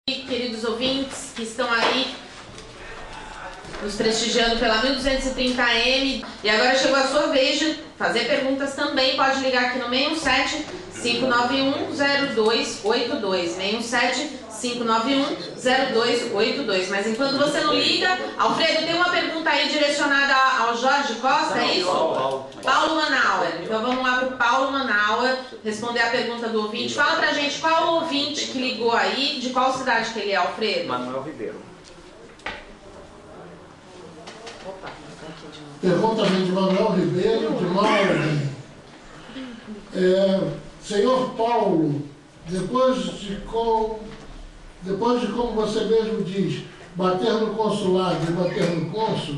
Queridos ouvintes que estão aí nos prestigiando pela 1230M, e agora chegou a sua vez de fazer perguntas também. Pode ligar aqui no 617-591-0282, 617-591-0282. Mas enquanto você não liga, Alfredo, tem uma pergunta aí direcionada ao Jorge Costa, é isso? Paulo Manauer. Então vamos lá para o Paulo Manauer responder a pergunta do ouvinte. Fala pra gente qual o ouvinte que ligou aí, de qual cidade que ele é, Alfredo? Manuel Ribeiro. Opa, tá aqui de novo. Pergunta vem de Manuel Ribeiro, de Mauro. Senhor Paulo, depois de como você mesmo diz, bater no consulado e bater no cônsul,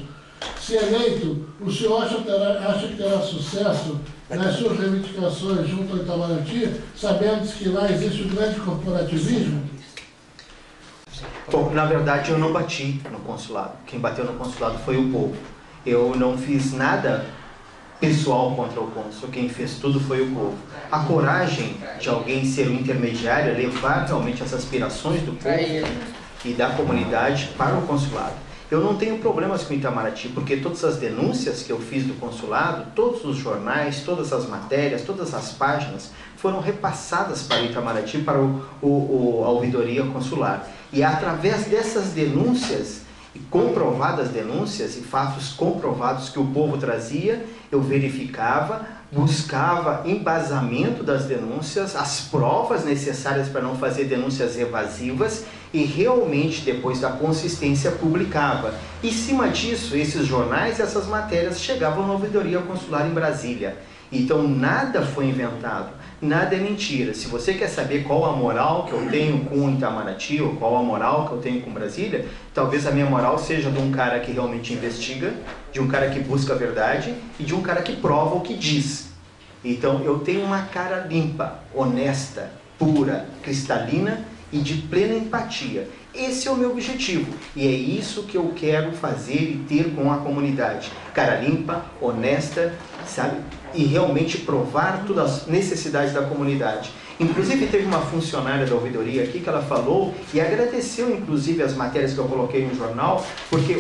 se eleito, o senhor acha que terá sucesso nas suas reivindicações junto ao Itamaraty, sabendo que lá existe um grande corporativismo? Bom, na verdade eu não bati no consulado. Quem bateu no consulado foi o povo. Eu não fiz nada pessoal contra o cônsul. Quem fez tudo foi o povo. A coragem de alguém ser um intermediário, levar realmente as aspirações do povo e da comunidade para o consulado. Eu não tenho problemas com o Itamaraty, porque todas as denúncias que eu fiz do consulado, todos os jornais, todas as matérias, todas as páginas foram repassadas para o Itamaraty, para a ouvidoria consular. E através dessas denúncias, comprovadas denúncias e fatos comprovados que o povo trazia, eu verificava, buscava embasamento das denúncias, as provas necessárias para não fazer denúncias evasivas e realmente, depois da consistência, publicava. Em cima disso, esses jornais, essas matérias chegavam na ouvidoria consular em Brasília. Então nada foi inventado, nada é mentira. Se você quer saber qual a moral que eu tenho com o Itamaraty ou qual a moral que eu tenho com Brasília, talvez a minha moral seja de um cara que realmente investiga, de um cara que busca a verdade e de um cara que prova o que diz. Então eu tenho uma cara limpa, honesta, pura, cristalina e de plena empatia. Esse é o meu objetivo e é isso que eu quero fazer e ter com a comunidade. Cara limpa, honesta, sabe? E realmente provar todas as necessidades da comunidade. Inclusive teve uma funcionária da ouvidoria aqui que ela falou e agradeceu inclusive as matérias que eu coloquei no jornal, porque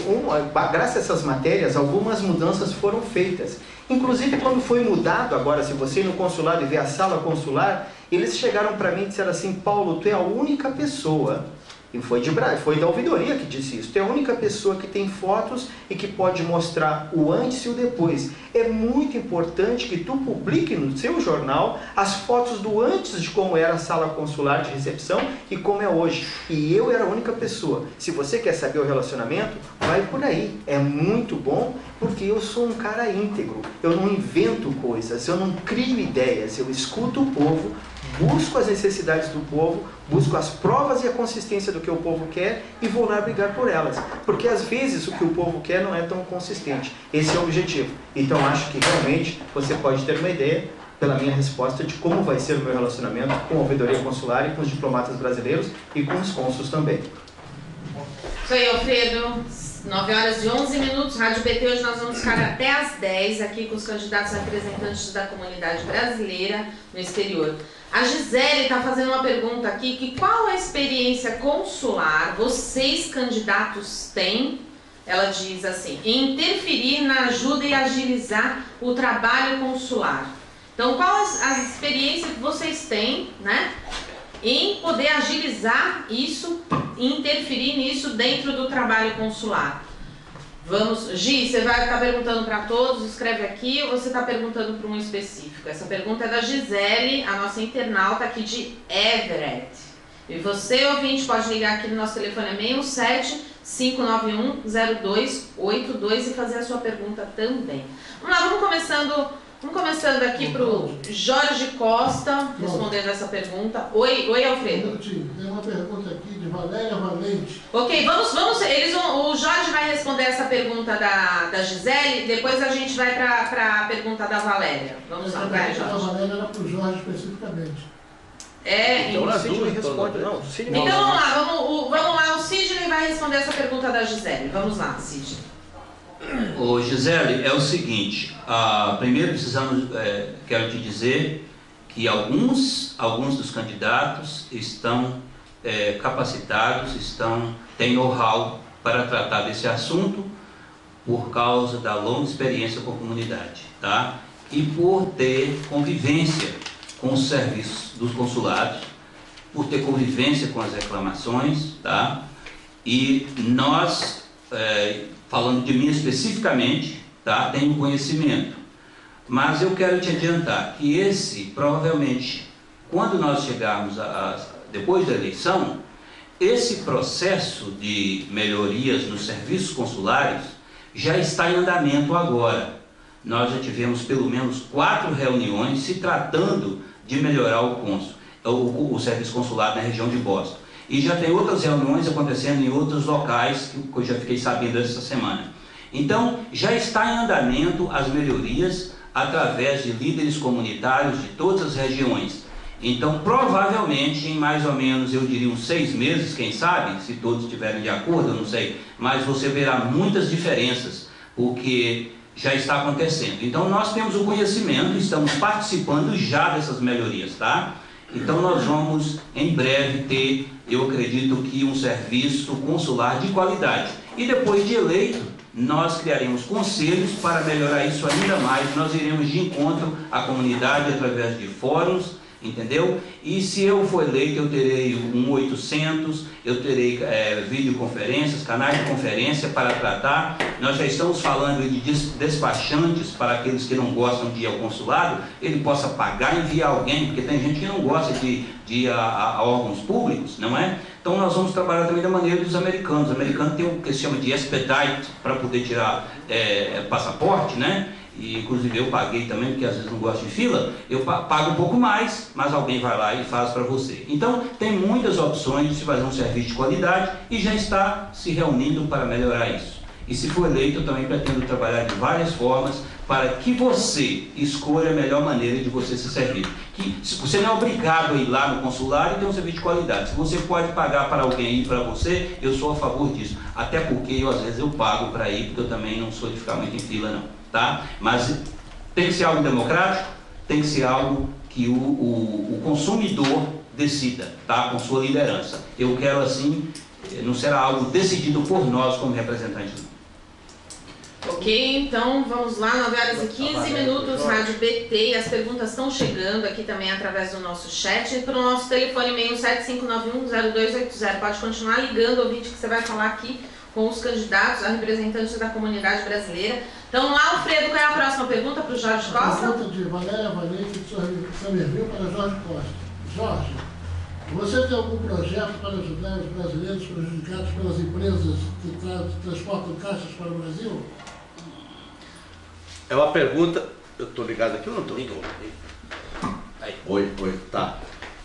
graças a essas matérias algumas mudanças foram feitas. Inclusive quando foi mudado, agora se você ir no consulado e ver a sala consular, eles chegaram para mim e disseram assim: Paulo, tu é a única pessoa, e foi da ouvidoria que disse isso, tu é a única pessoa que tem fotos e que pode mostrar o antes e o depois. É muito importante que tu publique no seu jornal as fotos do antes de como era a sala consular de recepção e como é hoje. E eu era a única pessoa. Se você quer saber o relacionamento, vai por aí. É muito bom porque eu sou um cara íntegro. Eu não invento coisas, eu não crio ideias, eu escuto o povo, busco as necessidades do povo, busco as provas e a consistência do que o povo quer e vou lá brigar por elas. Porque às vezes o que o povo quer não é tão consistente. Esse é o objetivo. Então acho que realmente você pode ter uma ideia, pela minha resposta, de como vai ser o meu relacionamento com a ouvidoria consular e com os diplomatas brasileiros e com os cônsuls também. Isso aí, Alfredo. 9h11, Rádio BT. Hoje nós vamos ficar até às 10 aqui com os candidatos representantes da comunidade brasileira no exterior. A Gisele está fazendo uma pergunta aqui, que qual a experiência consular vocês candidatos têm, ela diz assim, em interferir na ajuda e agilizar o trabalho consular. Então qual a experiência que vocês têm, né, em poder agilizar isso e interferir nisso dentro do trabalho consular? Vamos, Gi, você vai estar perguntando para todos, escreve aqui, ou você está perguntando para um específico? Essa pergunta é da Gisele, a nossa internauta aqui de Everett. E você, ouvinte, pode ligar aqui no nosso telefone 617-591-0282 e fazer a sua pergunta também. Vamos lá, vamos começando aqui para o Jorge Costa, respondendo essa pergunta. Oi, Alfredo. Tem uma pergunta aqui de Valéria Valente. Ok, o Jorge vai responder essa pergunta da Gisele, depois a gente vai para a pergunta da Valéria. Vamos lá, vai, Jorge. A Valéria era para o Jorge especificamente. Então o Sidney responde, não. Então vamos lá, o Sidney vai responder essa pergunta da Gisele. Vamos lá, Sidney. Ô Gisele, é o seguinte, primeiro quero te dizer que alguns dos candidatos estão capacitados, têm know-how para tratar desse assunto por causa da longa experiência com a comunidade, tá? E por ter convivência com os serviços dos consulados, por ter convivência com as reclamações, tá? E nós, falando de mim especificamente, tá? Tenho conhecimento. Mas eu quero te adiantar que provavelmente, quando nós chegarmos depois da eleição, esse processo de melhorias nos serviços consulares já está em andamento agora. Nós já tivemos pelo menos 4 reuniões se tratando de melhorar o serviço consular na região de Boston. E já tem outras reuniões acontecendo em outros locais que eu já fiquei sabendo essa semana. Então, já está em andamento as melhorias através de líderes comunitários de todas as regiões. Então, provavelmente, em mais ou menos, eu diria uns 6 meses, quem sabe, se todos estiverem de acordo, eu não sei, mas você verá muitas diferenças, porque já está acontecendo. Então, nós temos o conhecimento, estamos participando já dessas melhorias, tá? Então, nós vamos, em breve, ter, eu acredito que, um serviço consular de qualidade. E depois de eleito, nós criaremos conselhos para melhorar isso ainda mais. Nós iremos de encontro à comunidade através de fóruns, entendeu? E se eu for eleito, eu terei um 800, eu terei videoconferências, canais de conferência para tratar. Nós já estamos falando de despachantes para aqueles que não gostam de ir ao consulado, ele possa pagar e enviar alguém, porque tem gente que não gosta de ir a órgãos públicos, não é? Então nós vamos trabalhar também da maneira dos americanos. Os americanos têm o que se chama de expedite para poder tirar passaporte, né? E inclusive eu paguei também, porque às vezes não gosto de fila, eu pago um pouco mais, mas alguém vai lá e faz para você. Então tem muitas opções de se fazer um serviço de qualidade e já está se reunindo para melhorar isso. E se for eleito, eu também pretendo trabalhar de várias formas para que você escolha a melhor maneira de você se servir. Que você não é obrigado a ir lá no consulado e ter um serviço de qualidade. Se você pode pagar para alguém ir para você, eu sou a favor disso. Até porque às vezes eu pago para ir, porque eu também não sou de ficar muito em fila não. Tá? Mas tem que ser algo democrático, tem que ser algo que o consumidor decida, tá? Com sua liderança. Eu quero assim, não será algo decidido por nós como representantes. Ok, então vamos lá, 9h15, Rádio BT, as perguntas estão chegando aqui também através do nosso chat e para o nosso telefone e-mail 7591-0280. Pode continuar ligando, ouvinte, que você vai falar aqui com os candidatos a representantes da comunidade brasileira. Então lá, Alfredo, qual é a próxima pergunta para o Jorge Costa? A pergunta de Valéria Valente, do Samerville, para Jorge Costa. Jorge, você tem algum projeto para ajudar os brasileiros prejudicados pelas empresas que transportam caixas para o Brasil? É uma pergunta... Eu estou ligado aqui ou não estou? Oi, tá.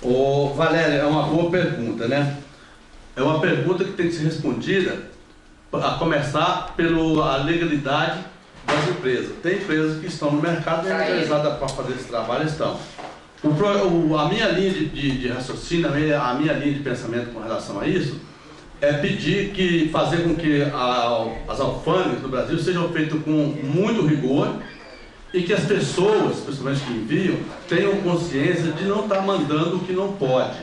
Ô, Valéria, é uma boa pergunta, né? É uma pergunta que tem que ser respondida a começar pela legalidade das empresas. Tem empresas que estão no mercado legalizadas para fazer esse trabalho, estão. A minha linha de raciocínio, a minha linha de pensamento com relação a isso, é pedir fazer com que as alfândegas no Brasil sejam feitas com muito rigor e que as pessoas, principalmente que enviam, tenham consciência de não estar mandando o que não pode.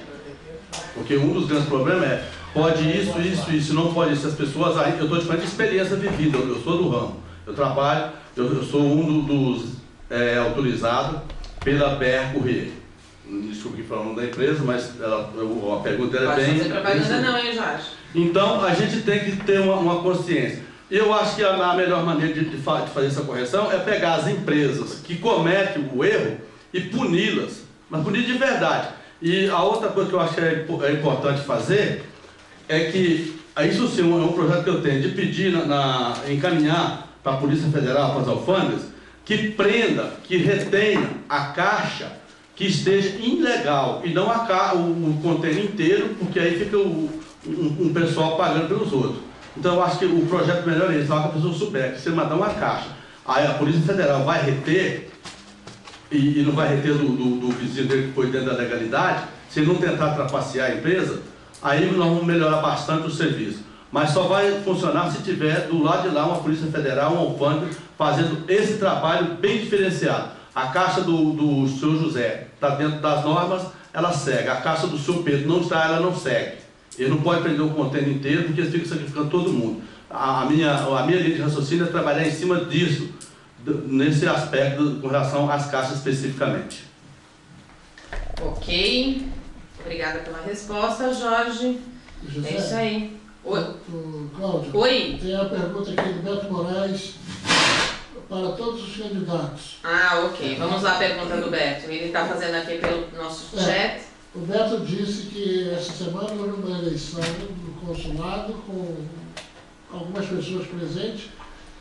Porque um dos grandes problemas é, pode isso, não pode isso. As pessoas, aí eu estou te falando de experiência vivida, eu sou do ramo. Eu trabalho, eu sou um dos autorizados pela BR Correia. Desculpe falar o nome da empresa, mas a pergunta é bem... Pode fazer propaganda não, hein, Jorge? Então, a gente tem que ter uma consciência. Eu acho que a melhor maneira de fazer essa correção é pegar as empresas que cometem o erro e puni-las, mas punir de verdade. E a outra coisa que eu acho que é importante fazer é que, isso sim, é um projeto que eu tenho, de pedir, encaminhar para a Polícia Federal, para as alfândegas, que prenda, que retenha a caixa que esteja ilegal, e não o container inteiro, porque aí fica um pessoal pagando pelos outros. Então eu acho que o projeto melhor é isso, que a pessoa souber que você mandar uma caixa, aí a Polícia Federal vai reter, e não vai reter do vizinho dele que foi dentro da legalidade, se não tentar trapacear a empresa, aí nós vamos melhorar bastante o serviço. Mas só vai funcionar se tiver do lado de lá uma Polícia Federal, um alfândega, fazendo esse trabalho bem diferenciado. A caixa do senhor José está dentro das normas, ela segue. A caixa do senhor Pedro não está, ela não segue. Ele não pode prender o container inteiro porque ele fica sacrificando todo mundo. A minha linha de raciocínio é trabalhar em cima disso, nesse aspecto com relação às caixas especificamente. Ok. Obrigada pela resposta, Jorge. José, É isso aí. Oi. Cláudio, Oi. tem a pergunta aqui do Beto Moraes para todos os candidatos. Ah, ok. Vamos lá, a pergunta do Beto. Ele está fazendo aqui pelo nosso chat. O Beto disse que essa semana houve uma eleição no consulado com algumas pessoas presentes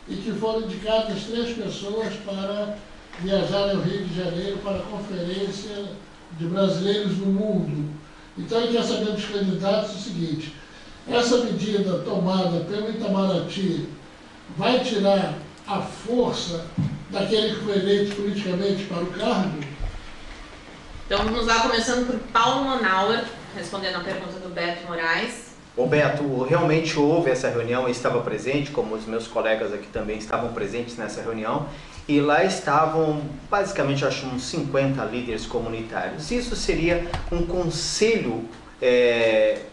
e que foram indicadas 3 pessoas para viajar ao Rio de Janeiro para a Conferência de Brasileiros no Mundo. Então ele quer saber dos candidatos o seguinte: essa medida tomada pelo Itamaraty vai tirar a força daquele que foi eleito politicamente para o cargo? Então vamos lá, começando por Paulo Monauer, respondendo a pergunta do Beto Moraes. Ô Beto, realmente houve essa reunião, eu estava presente, como os meus colegas aqui também estavam presentes nessa reunião, e lá estavam basicamente, acho, uns 50 líderes comunitários. Isso seria um conselho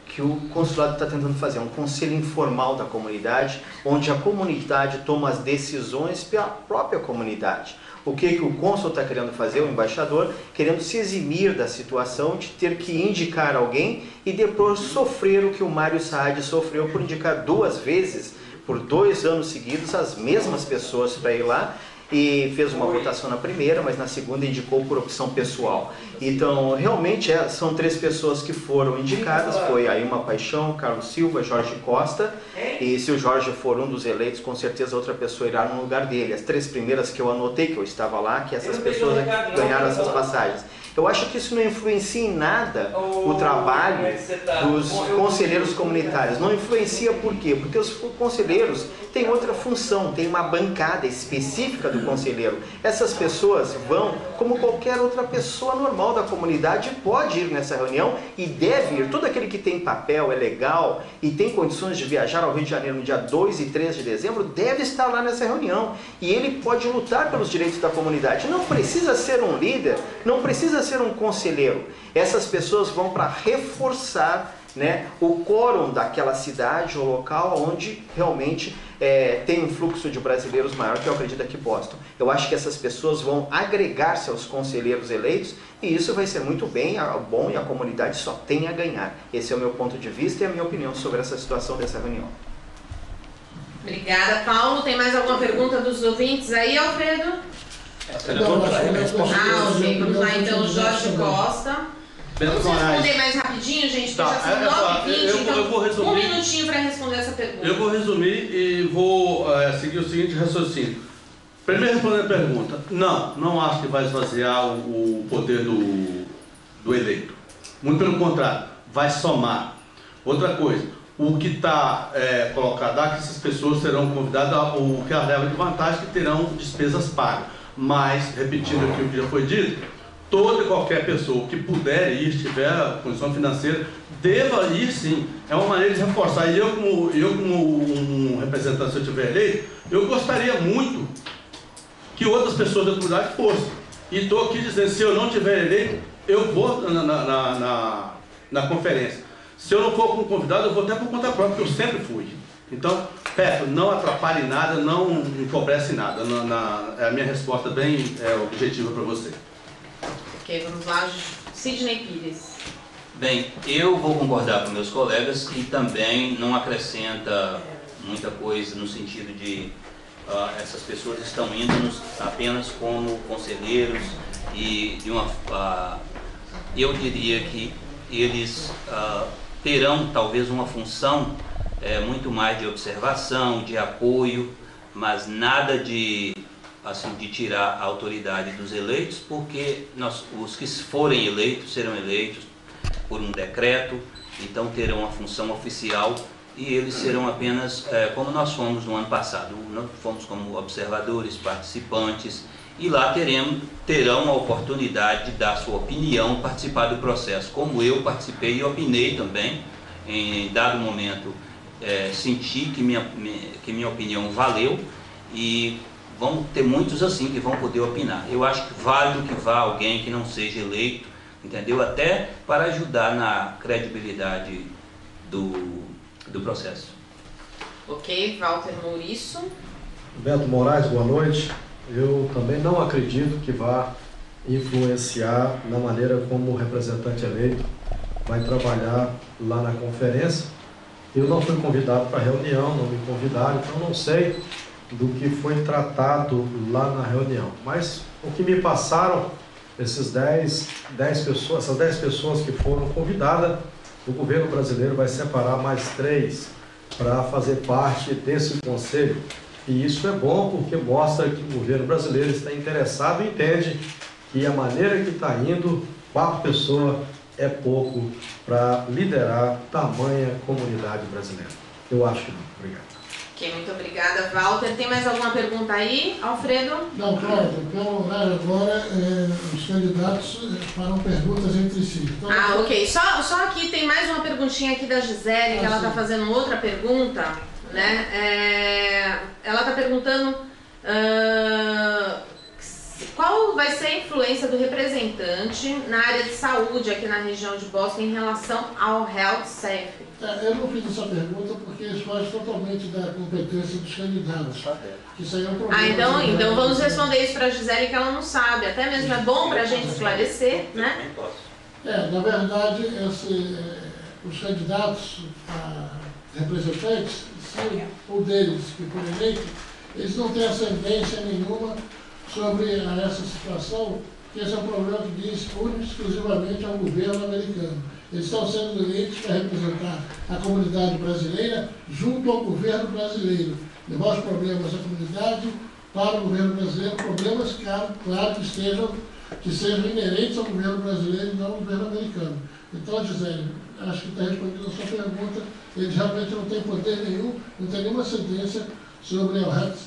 que o consulado está tentando fazer, um conselho informal da comunidade, onde a comunidade toma as decisões pela própria comunidade. O que o cônsul está querendo fazer, o embaixador, querendo se eximir da situação de ter que indicar alguém e depois sofrer o que o Mário Saad sofreu por indicar 2 vezes, por 2 anos seguidos, as mesmas pessoas para ir lá, e fez uma votação na primeira, mas na segunda indicou por opção pessoal. Então, realmente, são 3 pessoas que foram indicadas, foi Ailma Paixão, Carlos Silva, Jorge Costa, e se o Jorge for um dos eleitos, com certeza outra pessoa irá no lugar dele. As 3 primeiras que eu anotei, que eu estava lá, que essas pessoas ganharam essas passagens. Eu acho que isso não influencia em nada o trabalho dos conselheiros comunitários. Não influencia por quê? Porque os conselheiros têm outra função, tem uma bancada específica do conselheiro. Essas pessoas vão, como qualquer outra pessoa normal da comunidade, pode ir nessa reunião e deve ir. Todo aquele que tem papel, é legal e tem condições de viajar ao Rio de Janeiro no dia 2 e 3 de dezembro, deve estar lá nessa reunião. E ele pode lutar pelos direitos da comunidade. Não precisa ser um líder, não precisa ser um conselheiro. Essas pessoas vão para reforçar, né, o quórum daquela cidade ou local onde realmente tem um fluxo de brasileiros maior, que eu acredito aqui Boston. Eu acho que essas pessoas vão agregar-se aos conselheiros eleitos e isso vai ser muito bom e a comunidade só tem a ganhar. Esse é o meu ponto de vista e a minha opinião sobre essa situação dessa reunião. Obrigada, Paulo. Tem mais alguma pergunta dos ouvintes aí, Alfredo? Ok. Vamos lá então, Jorge Costa. Vamos responder mais rapidinho, gente, porque já são 9h20, então eu vou resumir, 1 minutinho para responder essa pergunta. Eu vou resumir e vou seguir o seguinte raciocínio. Primeiro, respondendo a pergunta, não acho que vai esvaziar o poder do eleito. Muito pelo contrário, vai somar. Outra coisa, o que está colocado é que essas pessoas serão convidadas, o que elas levam de vantagem, que terão despesas pagas. Mas, repetindo aqui o que já foi dito, toda e qualquer pessoa que puder ir, tiver condição financeira, deva ir sim. É uma maneira de reforçar. E eu como um representante, se eu tiver eleito, eu gostaria muito que outras pessoas da comunidade fossem. E estou aqui dizendo, se eu não tiver eleito, eu vou na conferência. Se eu não for como convidado, eu vou até por conta própria, porque eu sempre fui. Então, Pepe, não atrapalhe nada, não empobrece nada. É a minha resposta bem objetiva para você. Ok, vamos lá, Sidney Pires. Bem, eu vou concordar com meus colegas e também não acrescenta muita coisa no sentido de essas pessoas estão indo apenas como conselheiros e eu diria que eles terão talvez uma função muito mais de observação, de apoio, mas nada de tirar a autoridade dos eleitos, porque os que forem eleitos serão eleitos por um decreto, então terão uma função oficial e eles serão apenas como nós fomos no ano passado. Nós fomos como observadores, participantes, e lá terão a oportunidade de dar sua opinião, participar do processo, como eu participei e opinei também. Em dado momento senti que minha opinião valeu, e vão ter muitos assim que vão poder opinar. Eu acho que válido que vá alguém que não seja eleito, entendeu? Até para ajudar na credibilidade do processo. Ok, Walter Mouriço. Beto Moraes, boa noite. Eu também não acredito que vá influenciar na maneira como o representante eleito vai trabalhar lá na conferência. Eu não fui convidado para a reunião, não me convidaram, então não sei do que foi tratado lá na reunião. Mas o que me passaram, essas 10 pessoas que foram convidadas, o governo brasileiro vai separar mais 3 para fazer parte desse conselho. E isso é bom porque mostra que o governo brasileiro está interessado e entende que a maneira que está indo, 4 pessoas é pouco para liderar tamanha comunidade brasileira. Eu acho que não. Obrigado. Ok, muito obrigada, Walter. Tem mais alguma pergunta aí, Alfredo? Não, Cláudio, pelo horário agora, os candidatos farão perguntas entre si. Então, Ok. Só aqui tem mais uma perguntinha aqui da Gisele, que ela está fazendo outra pergunta, né? Ela está perguntando qual vai ser a influência do representante na área de saúde aqui na região de Boston em relação ao Health Safe. Eu não fiz essa pergunta porque isso faz totalmente da competência dos candidatos. Isso aí é um problema. Então vamos responder isso para a Gisele, que ela não sabe. Até mesmo é bom para a gente esclarecer, né? Na verdade, os candidatos a representantes, se um deles que for eleito, eles não têm ascendência nenhuma sobre essa situação, que esse é um problema que diz único e exclusivamente ao governo americano. Eles estão sendo eleitos para representar a comunidade brasileira junto ao governo brasileiro. Levar os problemas da comunidade para o governo brasileiro, problemas, claro, que sejam inerentes ao governo brasileiro e não ao governo americano. Então, Gisele, acho que está respondendo a sua pergunta. Eles realmente não têm poder nenhum, não tem nenhuma ascendência sobre o Health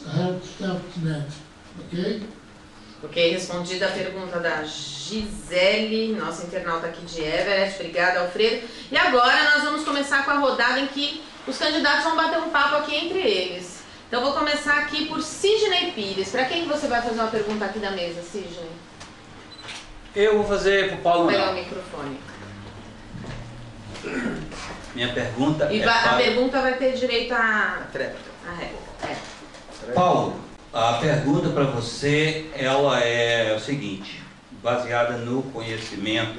Net. Ok? Ok, respondida a pergunta da Gisele, nossa internauta aqui de Everett. Obrigada, Alfredo. E agora nós vamos começar com a rodada em que os candidatos vão bater um papo aqui entre eles. Então vou começar aqui por Sidney Pires. Para quem você vai fazer uma pergunta aqui da mesa, Sidney? Eu vou fazer para o Paulo Vou pegar Manal. o microfone. Minha pergunta A pergunta vai ter direito a réplica. Paulo, a pergunta para você, ela é o seguinte, baseada no conhecimento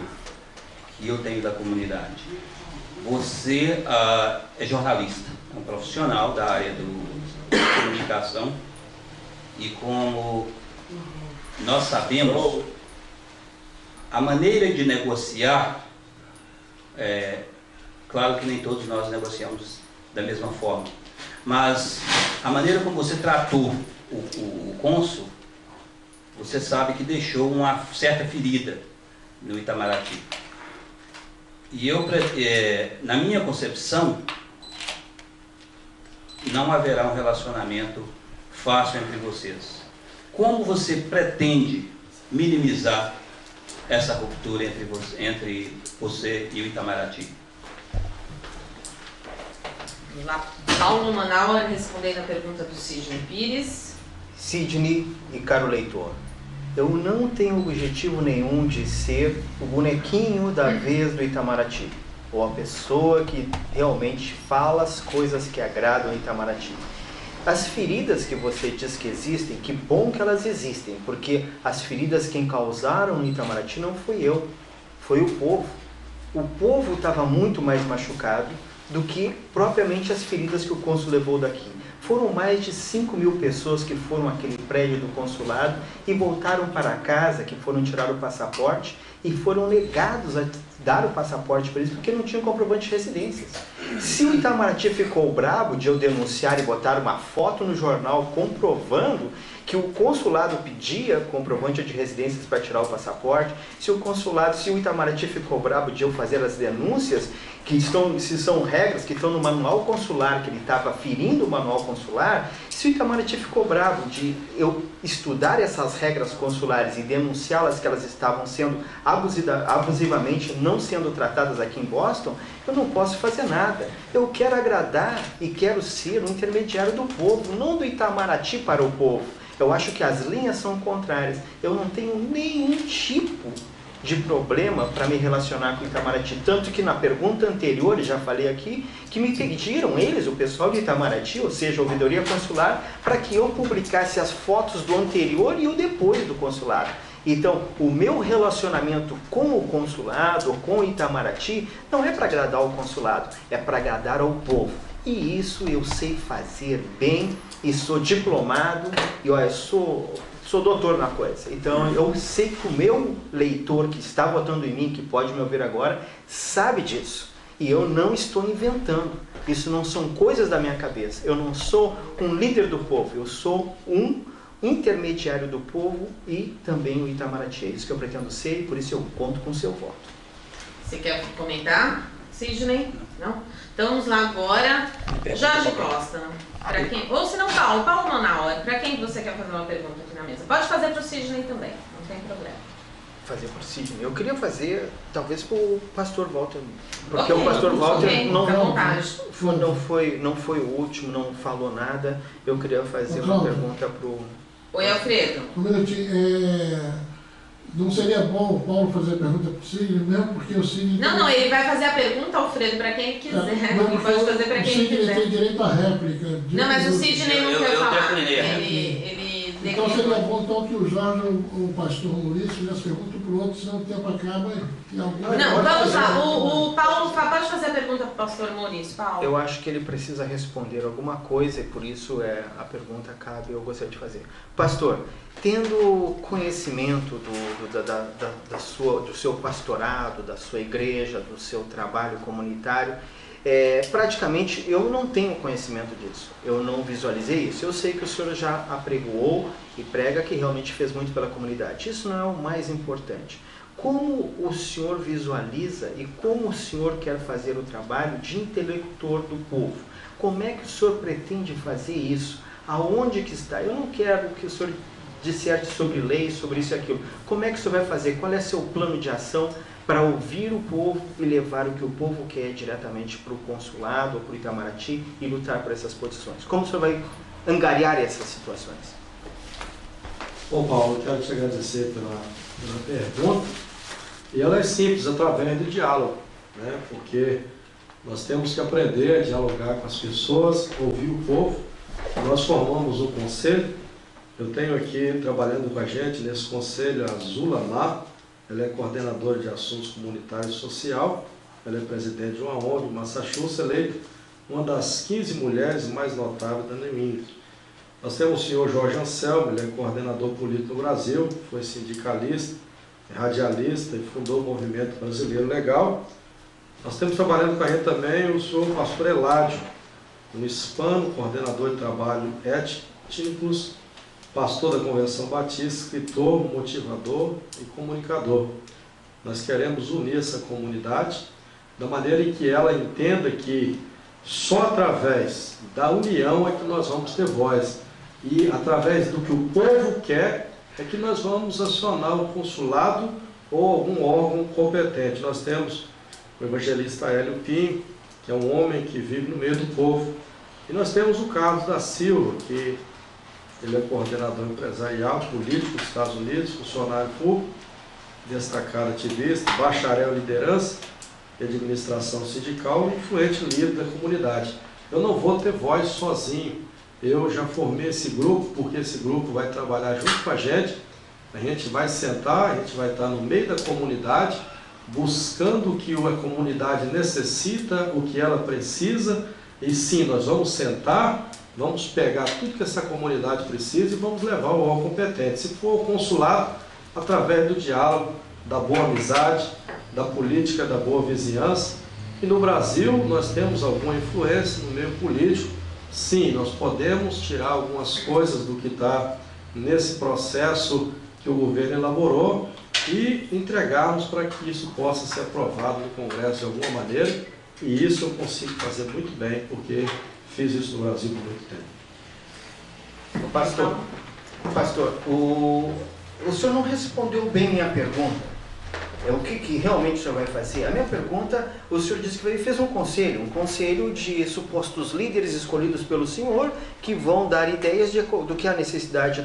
que eu tenho da comunidade. Você é jornalista, é um profissional da área da comunicação e como nós sabemos, a maneira de negociar, claro que nem todos nós negociamos da mesma forma, mas a maneira como você tratou o cônsul, você sabe que deixou uma certa ferida no Itamaraty. E eu, na minha concepção, não haverá um relacionamento fácil entre vocês. Como você pretende minimizar essa ruptura entre você e o Itamaraty? Lá, Paulo Manauer respondendo a pergunta do Sidney Pires. Sidney e caro leitor, eu não tenho objetivo nenhum de ser o bonequinho da vez do Itamaraty, ou a pessoa que realmente fala as coisas que agradam o Itamaraty. As feridas que você diz que existem, que bom que elas existem, porque as feridas quem causaram no Itamaraty não fui eu, foi o povo. O povo estava muito mais machucado do que propriamente as feridas que o cônsul levou daqui. Foram mais de 5.000 pessoas que foram àquele prédio do consulado e voltaram para casa, que foram tirar o passaporte e foram negados a dar o passaporte para eles porque não tinham comprovante de residências. Se o Itamaraty ficou bravo de eu denunciar e botar uma foto no jornal comprovando que o consulado pedia comprovante de residências para tirar o passaporte, se o Itamaraty ficou bravo de eu fazer as denúncias, se são regras que estão no manual consular, que ele estava ferindo o manual consular, se o Itamaraty ficou bravo de eu estudar essas regras consulares e denunciá-las que elas estavam sendo abusivamente não sendo tratadas aqui em Boston, eu não posso fazer nada. Eu quero agradar e quero ser um intermediário do povo, não do Itamaraty para o povo. Eu acho que as linhas são contrárias. Eu não tenho nenhum tipo de problema para me relacionar com Itamaraty. Tanto que na pergunta anterior, já falei aqui, que me pediram eles, o pessoal de Itamaraty, ou seja, a ouvidoria consular, para que eu publicasse as fotos do anterior e o depois do consulado. Então, o meu relacionamento com o consulado, com o Itamaraty, não é para agradar o consulado, é para agradar ao povo. E isso eu sei fazer bem, e sou diplomado, e olha, sou doutor na coisa. Então, eu sei que o meu leitor que está votando em mim, que pode me ouvir agora, sabe disso. E eu não estou inventando. Isso não são coisas da minha cabeça. Eu não sou um líder do povo, eu sou um intermediário do povo e também o Itamaraty. É isso que eu pretendo ser e por isso eu conto com o seu voto. Você quer comentar, Sidney? Não? Então vamos lá agora. Jorge Costa. Pra quem? Ou se não, Paulo Manaus. Para quem você quer fazer uma pergunta aqui na mesa? Pode fazer para o Sidney também, não tem problema. Fazer para o Sidney? Eu queria fazer, talvez, para o pastor Walter. Porque okay, o pastor Walter não foi o último, não falou nada. Eu queria fazer uma pergunta para o... Oi, Alfredo. Um minutinho. Não seria bom o Paulo fazer a pergunta para o Sidney mesmo, porque o Sidney... Não, ele vai fazer a pergunta, Alfredo, para quem ele quiser. Ele pode fazer para quem ele quiser. O Sidney tem direito à réplica. Não, mas o Sidney não quer falar. Então seria bom então que o Jorge, o pastor Maurício, fizesse pergunta para o outro, senão o tempo acaba e algum... Não, vamos lá. O Paulo pode fazer a pergunta para o pastor Maurício. Paulo. Eu acho que ele precisa responder alguma coisa e por isso a pergunta cabe, eu gostaria de fazer. Pastor, tendo conhecimento do seu pastorado, da sua igreja, do seu trabalho comunitário, praticamente eu não tenho conhecimento disso, eu não visualizei isso. Eu sei que o senhor já apregoou e prega que realmente fez muito pela comunidade. Isso não é o mais importante. Como o senhor visualiza e como o senhor quer fazer o trabalho de intelector do povo? Como é que o senhor pretende fazer isso? Aonde que está? Eu não quero que o senhor disserte sobre leis, sobre isso e aquilo. Como é que o senhor vai fazer? Qual é seu plano de ação para ouvir o povo e levar o que o povo quer diretamente para o consulado ou para o Itamaraty e lutar por essas posições? Como o senhor vai angariar essas situações? Bom, Paulo, eu quero te agradecer pela pergunta. E ela é simples, através do diálogo, né? Porque nós temos que aprender a dialogar com as pessoas, ouvir o povo. Nós formamos um conselho. Eu tenho aqui, trabalhando com a gente nesse conselho, a Zula Mar. Ela é coordenadora de assuntos comunitários e social. Ela é presidente de uma ONG, Massachusetts, eleita uma das 15 mulheres mais notáveis da NEMING. Nós temos o senhor Jorge Anselmo, ele é coordenador político no Brasil, foi sindicalista, radialista e fundou o Movimento Brasileiro Legal. Nós temos trabalhando com a gente também o senhor pastor Eládio, um hispano, coordenador de trabalho étnicos, pastor da Convenção Batista, escritor, motivador e comunicador. Nós queremos unir essa comunidade da maneira em que ela entenda que só através da união é que nós vamos ter voz. E através do que o povo quer é que nós vamos acionar o consulado ou algum órgão competente. Nós temos o evangelista Hélio Pinho, que é um homem que vive no meio do povo. E nós temos o Carlos da Silva, que ele é coordenador empresarial, político dos Estados Unidos, funcionário público, destacado ativista, bacharel em liderança e administração sindical e influente líder da comunidade. Eu não vou ter voz sozinho. Eu já formei esse grupo, porque esse grupo vai trabalhar junto com a gente vai sentar, a gente vai estar no meio da comunidade, buscando o que a comunidade necessita, o que ela precisa, e sim, nós vamos sentar, vamos pegar tudo que essa comunidade precisa e vamos levar ao órgão competente. Se for o consulado, através do diálogo, da boa amizade, da política, da boa vizinhança. E no Brasil, nós temos alguma influência no meio político. Sim, nós podemos tirar algumas coisas do que está nesse processo que o governo elaborou e entregarmos para que isso possa ser aprovado no Congresso de alguma maneira. E isso eu consigo fazer muito bem, porque fiz isso no Brasil por muito tempo. Pastor, o senhor não respondeu bem minha pergunta. O que realmente o senhor vai fazer? A minha pergunta, o senhor disse que fez um conselho de supostos líderes escolhidos pelo senhor, que vão dar ideias do que a necessidade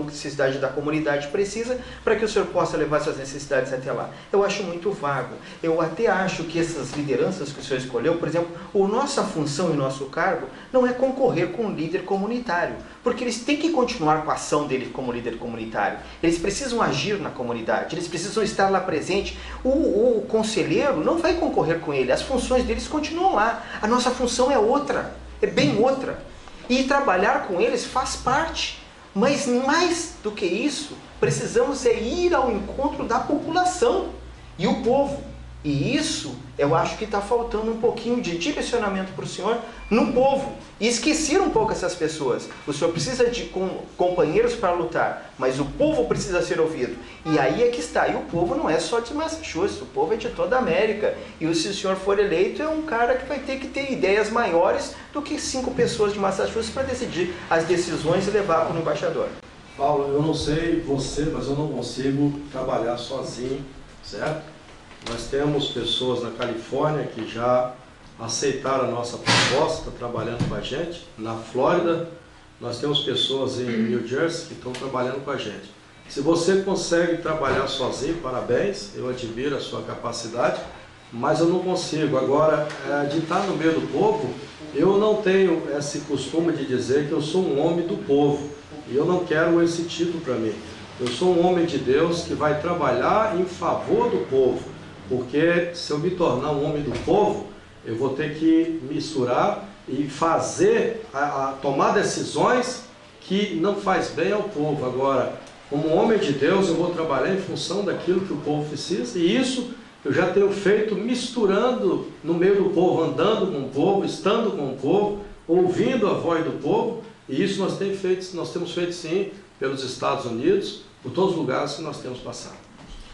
necessidade da comunidade precisa para que o senhor possa levar essas necessidades até lá. Eu acho muito vago. Eu até acho que essas lideranças que o senhor escolheu, por exemplo, a nossa função e nosso cargo não é concorrer com um líder comunitário, porque eles têm que continuar com a ação dele como líder comunitário. Eles precisam agir na comunidade, eles precisam estar lá presente. O conselheiro não vai concorrer com ele, as funções deles continuam lá. A nossa função é outra, é bem outra. E trabalhar com eles faz parte. Mas mais do que isso, precisamos ir ao encontro da população e o povo. E isso, eu acho que está faltando um pouquinho de direcionamento para o senhor no povo. E esquecer um pouco essas pessoas. O senhor precisa de companheiros para lutar, mas o povo precisa ser ouvido. E aí é que está. E o povo não é só de Massachusetts, o povo é de toda a América. E se o senhor for eleito, é um cara que vai ter que ter ideias maiores do que 5 pessoas de Massachusetts para decidir as decisões e levar para o embaixador. Paulo, eu não sei você, mas eu não consigo trabalhar sozinho, certo? Nós temos pessoas na Califórnia que já aceitaram a nossa proposta, trabalhando com a gente. Na Flórida, nós temos pessoas em New Jersey que estão trabalhando com a gente. Se você consegue trabalhar sozinho, parabéns, eu admiro a sua capacidade, mas eu não consigo. Agora, de estar no meio do povo, eu não tenho esse costume de dizer que eu sou um homem do povo, e eu não quero esse título para mim. Eu sou um homem de Deus que vai trabalhar em favor do povo. Porque se eu me tornar um homem do povo, eu vou ter que misturar e fazer, tomar decisões que não faz bem ao povo. Agora, como homem de Deus, eu vou trabalhar em função daquilo que o povo precisa, e isso eu já tenho feito misturando no meio do povo, andando com o povo, estando com o povo, ouvindo a voz do povo, e isso nós temos feito sim pelos Estados Unidos, por todos os lugares que nós temos passado.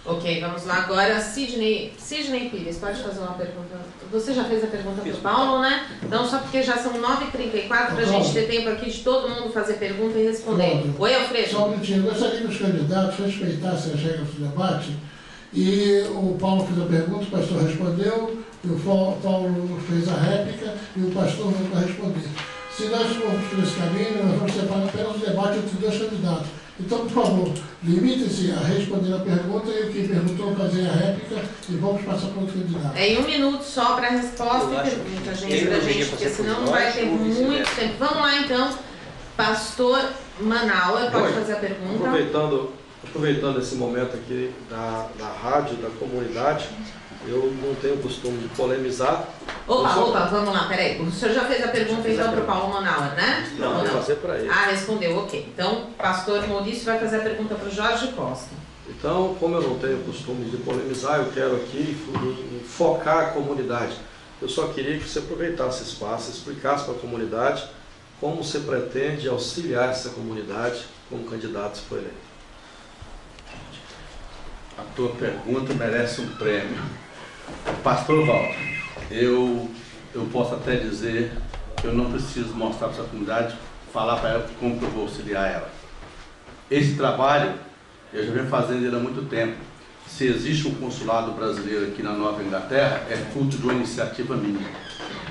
Ok, vamos lá agora. Sidney Pires, pode fazer uma pergunta? Você já fez a pergunta para o Paulo, né? Então, só porque já são 9h34, para a gente ter tempo aqui de todo mundo fazer pergunta e responder. Oi, Alfredo. Só um minutinho. Eu gostaria que os candidatos respeitassem as regras do debate. E o Paulo fez a pergunta, o pastor respondeu, e o Paulo fez a réplica e o pastor voltou a responder. Se nós formos por esse caminho, nós vamos separar apenas o debate entre 2 candidatos. Então, por favor, limite-se a responder a pergunta e quem perguntou fazer a réplica e vamos passar para outro candidato. É em 1 minuto só para a resposta e pergunta, gente, porque senão não vai ter muito tempo. Vamos lá então, pastor Manauer, pode fazer a pergunta. Aproveitando esse momento aqui da rádio, da comunidade, eu não tenho o costume de polemizar. Opa, vamos lá, peraí. O senhor já fez a pergunta então para o Paulo Manauer, né? Não, vou fazer para ele. Ah, respondeu, ok. Então, pastor Maurício vai fazer a pergunta para o Jorge Costa. Então, como eu não tenho o costume de polemizar, eu quero aqui focar a comunidade. Eu só queria que você aproveitasse esse espaço, explicasse para a comunidade como você pretende auxiliar essa comunidade como candidato se for eleito. A tua pergunta merece um prêmio. Pastor Walter, eu posso até dizer que eu não preciso mostrar para essa comunidade, falar para ela como que eu vou auxiliar ela. Esse trabalho, eu já venho fazendo ele há muito tempo. Se existe um consulado brasileiro aqui na Nova Inglaterra, é fruto de uma iniciativa minha.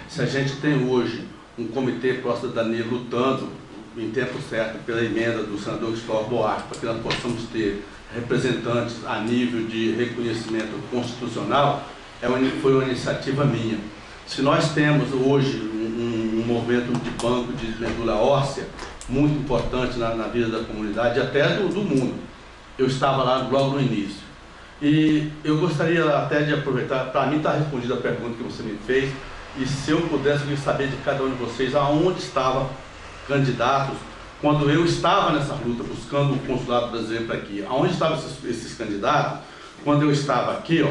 Se a gente tem hoje um comitê pró-cidadania lutando em tempo certo pela emenda do senador Cristóvão Buarque, para que nós possamos ter representantes a nível de reconhecimento constitucional, foi uma iniciativa minha. Se nós temos hoje um movimento de banco de medula óssea muito importante na vida da comunidade, até do mundo, eu estava lá logo no início. E eu gostaria até de aproveitar, para mim está respondida a pergunta que você me fez, e se eu pudesse saber de cada um de vocês aonde estavam candidatos, quando eu estava nessa luta, buscando o consulado brasileiro para aqui, aonde estavam esses candidatos, quando eu estava aqui,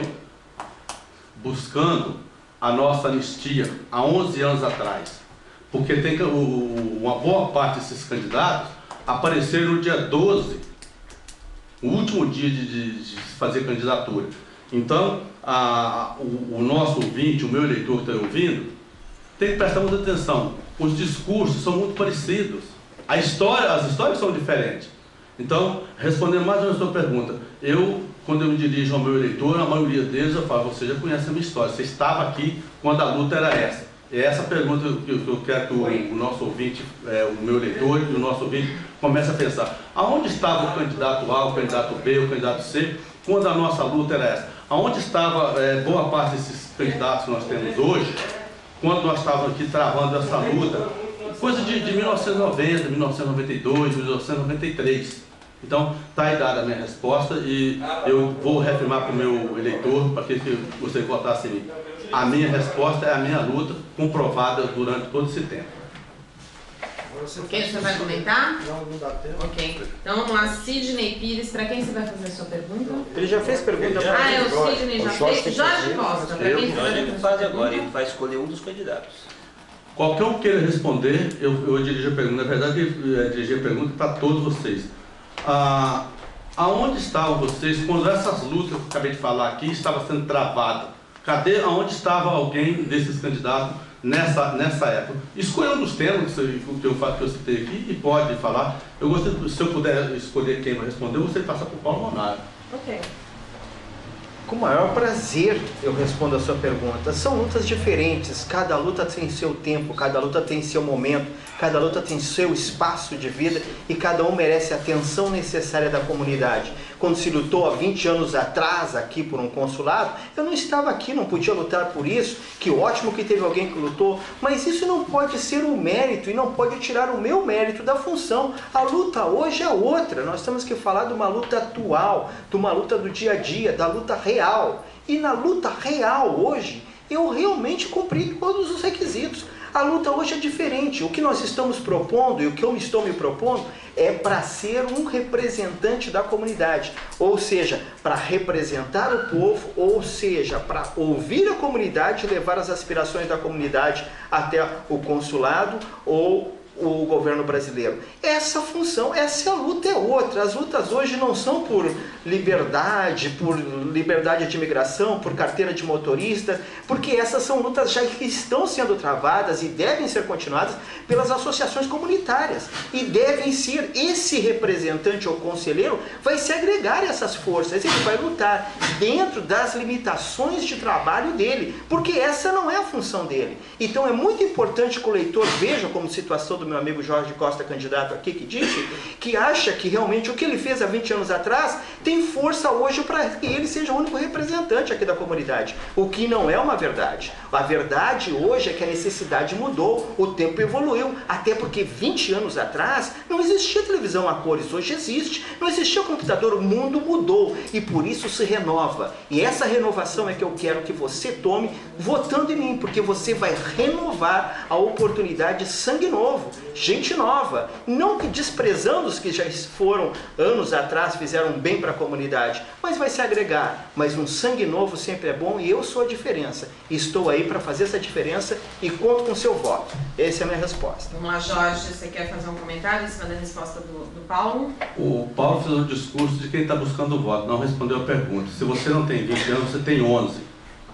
buscando a nossa anistia, há 11 anos atrás. Porque tem uma boa parte desses candidatos apareceram no dia 12, o último dia de fazer candidatura. Então, o nosso ouvinte, o meu eleitor que está ouvindo, tem que prestar muita atenção. Os discursos são muito parecidos. As histórias são diferentes. Então, respondendo mais ou menos a sua pergunta, quando eu me dirijo ao meu eleitor, a maioria deles eu falo, você já conhece a minha história, você estava aqui quando a luta era essa. É essa pergunta que eu quero que o nosso ouvinte, o meu eleitor e o nosso ouvinte comece a pensar. Aonde estava o candidato A, o candidato B, o candidato C, quando a nossa luta era essa? Aonde estava boa parte desses candidatos que nós temos hoje, quando nós estávamos aqui travando essa luta? Coisa de 1990, 1992, 1993. Então, está aí dada a minha resposta e eu vou reafirmar para o meu eleitor, para que você votasse em mim. A minha resposta é a minha luta, comprovada durante todo esse tempo. Ok, você vai comentar? Não dá tempo. Ok. Então vamos lá, Sidney Pires, para quem você vai fazer a sua pergunta? Ele já fez pergunta para Ah, o Sidney já fez? Jorge Costa, para quem você vai fazer Ele a faz sua agora, pergunta? ele vai escolher um dos candidatos. Qualquer um queira responder, eu dirijo a pergunta. Na verdade, eu dirigi a pergunta para todos vocês. Aonde estavam vocês quando essas lutas que eu acabei de falar aqui estavam sendo travadas? Aonde estava alguém desses candidatos nessa época? Escolha um dos temas que eu citei aqui e pode falar. Eu gostaria, se eu puder escolher quem vai responder, eu gostaria de passar para o Paulo Monário. Ok. Com o maior prazer eu respondo a sua pergunta. São lutas diferentes, cada luta tem seu tempo, cada luta tem seu momento, cada luta tem seu espaço de vida e cada um merece a atenção necessária da comunidade. Quando se lutou há 20 anos atrás aqui por um consulado, eu não estava aqui, não podia lutar por isso, que ótimo que teve alguém que lutou, mas isso não pode ser um mérito e não pode tirar o meu mérito da função. A luta hoje é outra, nós temos que falar de uma luta atual, de uma luta do dia a dia, da luta real. E na luta real hoje, eu realmente cumpri todos os requisitos. A luta hoje é diferente. O que nós estamos propondo e o que eu estou me propondo é para ser um representante da comunidade. Ou seja, para representar o povo, ou seja, para ouvir a comunidade e levar as aspirações da comunidade até o consulado ou o governo brasileiro. Essa função, essa luta é outra. As lutas hoje não são por liberdade de imigração, por carteira de motorista, porque essas são lutas já que estão sendo travadas e devem ser continuadas pelas associações comunitárias. E devem ser, esse representante ou conselheiro vai se agregar a essas forças, ele vai lutar dentro das limitações de trabalho dele, porque essa não é a função dele. Então é muito importante que o leitor veja como situação do meu amigo Jorge Costa, candidato aqui, que disse que acha que realmente o que ele fez há 20 anos atrás tem força hoje para que ele seja o único representante aqui da comunidade, o que não é uma verdade. A verdade hoje é que a necessidade mudou, o tempo evoluiu, até porque 20 anos atrás não existia televisão a cores, hoje existe, não existia computador, o mundo mudou e por isso se renova. E essa renovação é que eu quero que você tome votando em mim, porque você vai renovar a oportunidade de sangue novo, gente nova, não desprezando os que já foram anos atrás, fizeram bem para a comunidade, mas vai se agregar. Mas um sangue novo sempre é bom e eu sou a diferença. Estou aí para fazer essa diferença e conto com o seu voto. Essa é a minha resposta. Vamos lá, Jorge, você quer fazer um comentário em cima da resposta do Paulo? O Paulo fez um discurso de quem está buscando o voto, não respondeu a pergunta. Se você não tem 20 anos, você tem 11.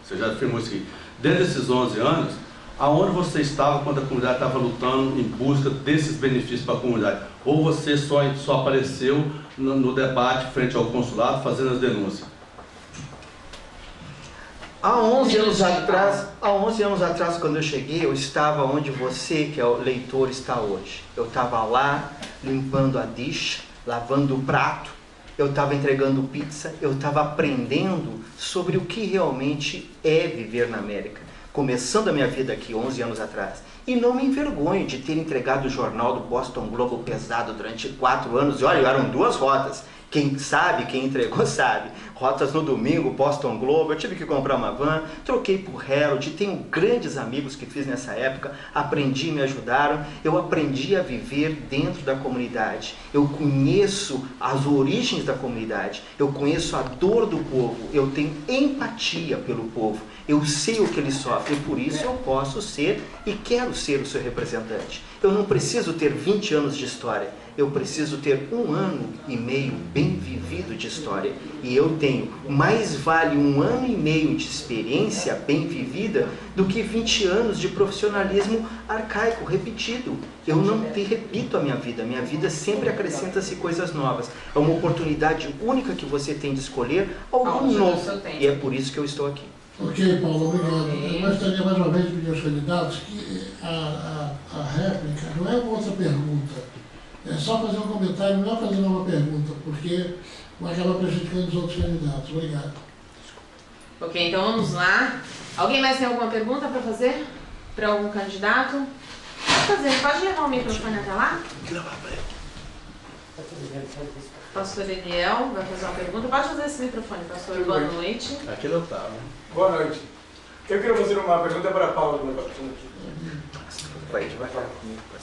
Você já afirmou isso aqui. Dentro desses 11 anos, aonde você estava quando a comunidade estava lutando em busca desses benefícios para a comunidade? Ou você só apareceu no debate frente ao consulado fazendo as denúncias? Há 11 anos atrás, quando eu cheguei, eu estava onde você, que é o leitor, está hoje. Eu estava lá, limpando a dish, lavando o prato, eu estava entregando pizza, eu estava aprendendo sobre o que realmente é viver na América. Começando a minha vida aqui 11 anos atrás. E não me envergonho de ter entregado o jornal do Boston Globe pesado durante 4 anos. E olha, eram 2 rotas. Quem sabe, quem entregou sabe. Rotas no domingo, Boston Globe, eu tive que comprar uma van, troquei por Herald, tenho grandes amigos que fiz nessa época, aprendi, me ajudaram, eu aprendi a viver dentro da comunidade. Eu conheço as origens da comunidade, eu conheço a dor do povo, eu tenho empatia pelo povo, eu sei o que ele sofre, e por isso eu posso ser e quero ser o seu representante. Eu não preciso ter 20 anos de história, eu preciso ter 1 ano e meio bem vivido de história. E eu tenho, mais vale 1 ano e meio de experiência bem vivida do que 20 anos de profissionalismo arcaico, repetido. Eu não repito a minha vida sempre acrescenta-se coisas novas. É uma oportunidade única que você tem de escolher algo novo. E é por isso que eu estou aqui. Ok, Paulo, obrigado. Eu gostaria mais uma vez de pedir aos candidatos que a réplica não é uma outra pergunta. É só fazer um comentário, não é fazer uma pergunta, porque vai acabar prejudicando os outros candidatos. Obrigado. Ok, então vamos lá. Alguém mais tem alguma pergunta para fazer? Para algum candidato? Pode levar o microfone até lá? Pastor Eliel vai fazer uma pergunta. Pode fazer esse microfone, pastor. Boa noite. Aqui não tá, né? Boa noite. Eu quero fazer uma pergunta para Paulo.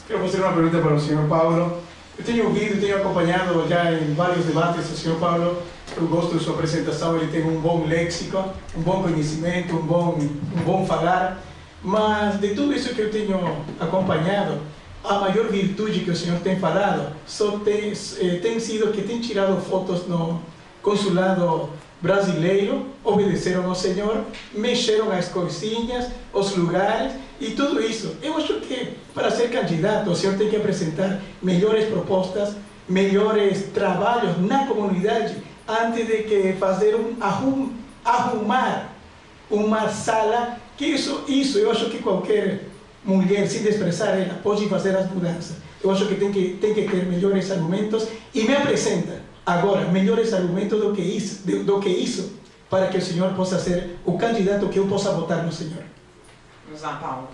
Quero fazer uma pergunta para o senhor Paulo. Eu tenho ouvido, tenho acompanhado já em vários debates o senhor Paulo. Eu gosto de sua apresentação, ele tem um bom léxico, um bom conhecimento, um bom falar. Mas de tudo isso que eu tenho acompanhado, a maior virtude que o senhor tem falado tem sido que tem tirado fotos no consulado brasileiro, obedeceram ao Senhor, mexeram as coisinhas, os lugares e tudo isso. Eu acho que para ser candidato o senhor tem que apresentar melhores propostas, melhores trabalhos na comunidade antes de que fazer arrumar uma sala, que isso eu acho que qualquer mulher, se expressar ela, pode fazer as mudanças. Eu acho que tem que ter melhores argumentos e me apresenta agora melhores argumentos do que isso, para que o senhor possa ser o candidato que eu possa votar no senhor. Vamos lá, Paulo.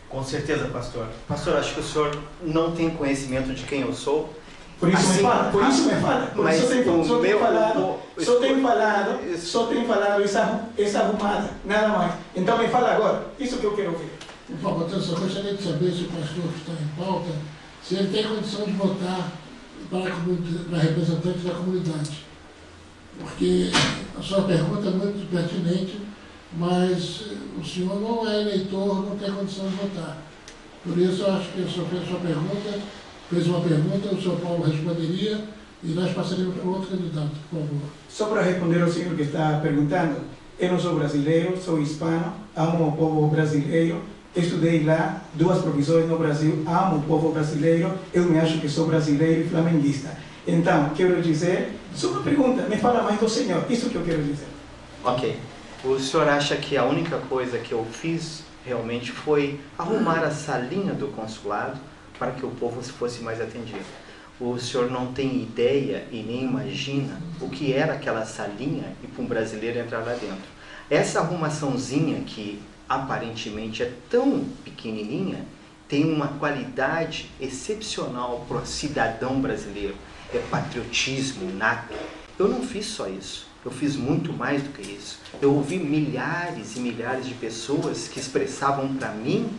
Com certeza, pastor. Pastor, acho que o senhor não tem conhecimento de quem eu sou. Por isso assim, me fala, por isso me fala. Por mas isso só tenho falado essa arrumada, nada mais. Então me fala agora, isso que eu quero ouvir. Por favor, atenção, gostaria de saber se o pastor que está em pauta, se ele tem condição de votar para representante da comunidade. Porque a sua pergunta é muito pertinente, mas o senhor não é eleitor, não tem condição de votar. Por isso, eu acho que o senhor fez uma pergunta, o senhor Paulo responderia e nós passaríamos para outro candidato, por favor. Só para responder ao senhor que está perguntando, eu não sou brasileiro, sou hispano, amo o povo brasileiro, estudei lá, 2 profissões no Brasil, amo o povo brasileiro, eu me acho que sou brasileiro e flamenguista. Então, quero dizer, só uma pergunta, me fala mais do senhor, isso que eu quero dizer. Ok. O senhor acha que a única coisa que eu fiz realmente foi arrumar a salinha do consulado para que o povo fosse mais atendido? O senhor não tem ideia e nem imagina o que era aquela salinha e para um brasileiro entrar lá dentro. Essa arrumaçãozinha que aparentemente é tão pequenininha, tem uma qualidade excepcional para o cidadão brasileiro. É patriotismo nato. Eu não fiz só isso, eu fiz muito mais do que isso. Eu ouvi milhares e milhares de pessoas que expressavam para mim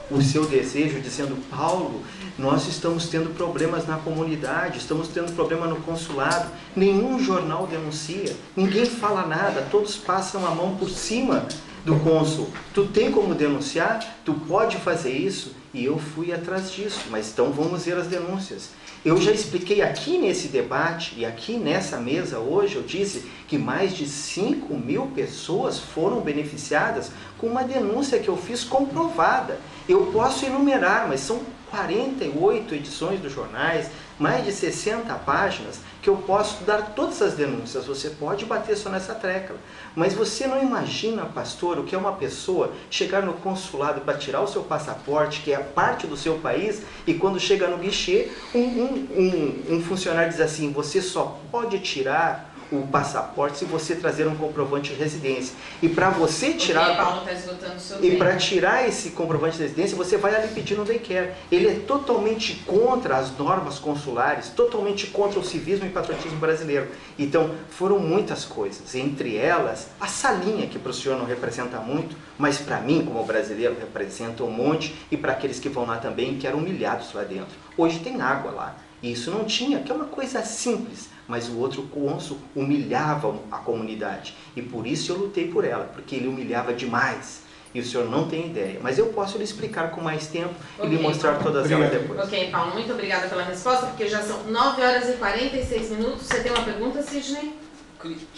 o seu desejo, dizendo: Paulo, nós estamos tendo problemas na comunidade, estamos tendo problema no consulado, nenhum jornal denuncia, ninguém fala nada, todos passam a mão por cima do cônsul. Tu tem como denunciar? Tu pode fazer isso? E eu fui atrás disso, mas então vamos ver as denúncias. Eu já expliquei aqui nesse debate e aqui nessa mesa hoje, eu disse que mais de 5.000 pessoas foram beneficiadas com uma denúncia que eu fiz comprovada. Eu posso enumerar, mas são 48 edições dos jornais, mais de 60 páginas, que eu posso dar todas as denúncias. Você pode bater só nessa tecla. Mas você não imagina, pastor, o que é uma pessoa chegar no consulado para tirar o seu passaporte, que é parte do seu país, e quando chega no guichê, um funcionário diz assim: você só pode tirar o passaporte se você trazer um comprovante de residência. E para você tirar... Paulo está esgotando o seu tempo. E para tirar esse comprovante de residência, você vai ali pedir no daycare. Ele é totalmente contra as normas consulares, totalmente contra o civismo e patriotismo brasileiro. Então, foram muitas coisas. Entre elas, a salinha, que para o senhor não representa muito, mas para mim, como brasileiro, representa um monte, e para aqueles que vão lá também, que eram humilhados lá dentro. Hoje tem água lá. E isso não tinha, que é uma coisa simples, mas o outro cônsul humilhava a comunidade. E por isso eu lutei por ela, porque ele humilhava demais. E o senhor não tem ideia. Mas eu posso lhe explicar com mais tempo e lhe mostrar todas elas depois. Ok, Paulo, muito obrigada pela resposta, porque já são 9 horas e 46 minutos. Você tem uma pergunta, Sidney?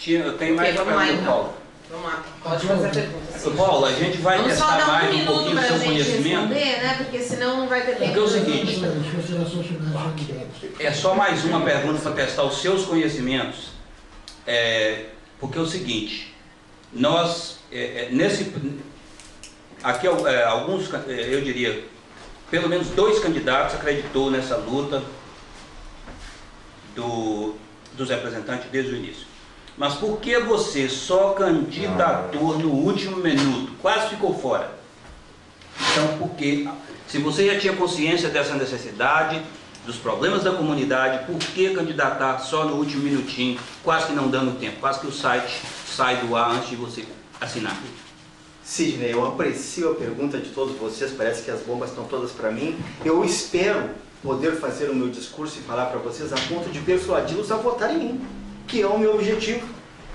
Eu tenho mais uma pergunta, Paulo. Vamos lá, pode fazer a pergunta. Paulo, a gente vai Vamos testar mais um pouquinho do seu conhecimento. Responder, né? Porque senão não vai ter tempo. Porque é o seguinte, é só mais uma pergunta para testar os seus conhecimentos. Porque é o seguinte, nós, aqui alguns, eu diria, pelo menos 2 candidatos acreditou nessa luta dos representantes desde o início. Mas por que você só candidatou no último minuto? Quase ficou fora. Então, porque se você já tinha consciência dessa necessidade, dos problemas da comunidade, por que candidatar só no último minutinho, quase que não dando tempo, quase que o site sai do ar antes de você assinar? Sidney, eu aprecio a pergunta de todos vocês, parece que as bombas estão todas para mim. Eu espero poder fazer o meu discurso e falar para vocês a ponto de persuadi-los a votar em mim, que é o meu objetivo,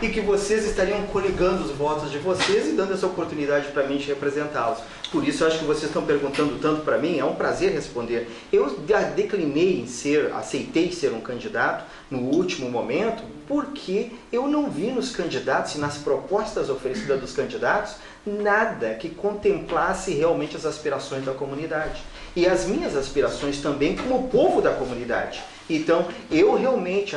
e que vocês estariam coligando os votos de vocês e dando essa oportunidade para mim de representá-los. Por isso, eu acho que vocês estão perguntando tanto para mim, é um prazer responder. Eu declinei aceitei ser um candidato no último momento, porque eu não vi nos candidatos e nas propostas oferecidas dos candidatos nada que contemplasse realmente as aspirações da comunidade. E as minhas aspirações também como povo da comunidade. Então, eu realmente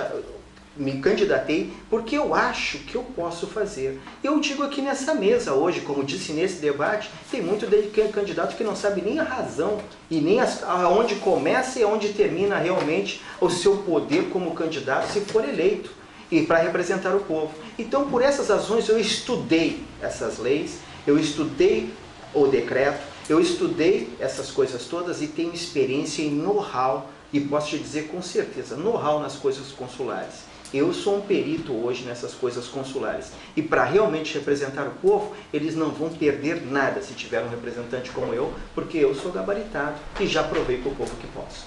me candidatei porque eu acho que eu posso fazer. Eu digo aqui nessa mesa hoje, como disse nesse debate, tem muito candidato que não sabe nem a razão e nem aonde começa e aonde termina realmente o seu poder como candidato se for eleito e para representar o povo. Então, por essas razões, eu estudei essas leis, eu estudei o decreto, eu estudei essas coisas todas e tenho experiência em know-how, e posso te dizer com certeza, know-how nas coisas consulares. Eu sou um perito hoje nessas coisas consulares. E para realmente representar o povo, eles não vão perder nada se tiver um representante como eu, porque eu sou gabaritado e já provei para o povo que posso.